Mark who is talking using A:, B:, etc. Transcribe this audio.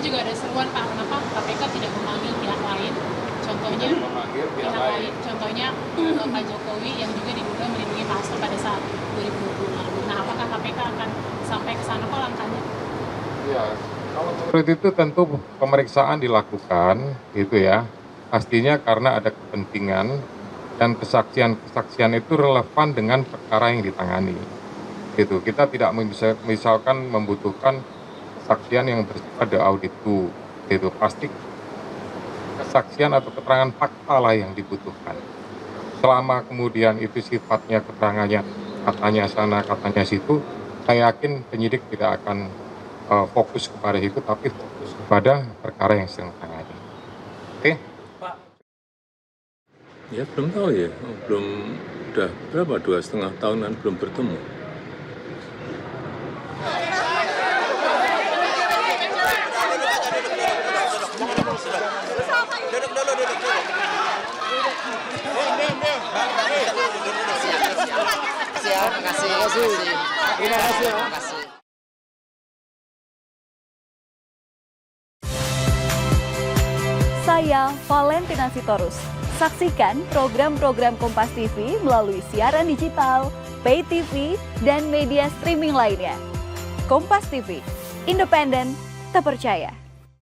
A: juga ada seruan Pak, kenapa KPK tidak memanggil pihak lain? Contohnya pihak lain, contohnya Pak Jokowi yang juga diduga melindungi Pak Hasto pada saat 2020 lalu. Nah, apakah KPK akan sampai ke sana kok langkahnya?
B: Ya, kalau menurut itu tentu pemeriksaan dilakukan, gitu ya. Pastinya karena ada kepentingan dan kesaksian itu relevan dengan perkara yang ditangani. Gitu. Kita tidak misalkan membutuhkan kesaksian yang bersifat de auditu, gitu. Pasti kesaksian atau keterangan fakta lah yang dibutuhkan. Selama kemudian itu sifatnya keterangannya katanya sana katanya situ, saya yakin penyidik tidak akan fokus kepada itu, tapi fokus kepada perkara yang sedang ditangani. Oke?
C: Pak. Ya belum tahu ya, belum, udah berapa, 2,5 tahunan belum bertemu.
D: Terima kasih.
E: Saya Valentina Sitorus. Saksikan program-program Kompas TV melalui siaran digital, pay TV, dan media streaming lainnya. Kompas TV, independen, terpercaya.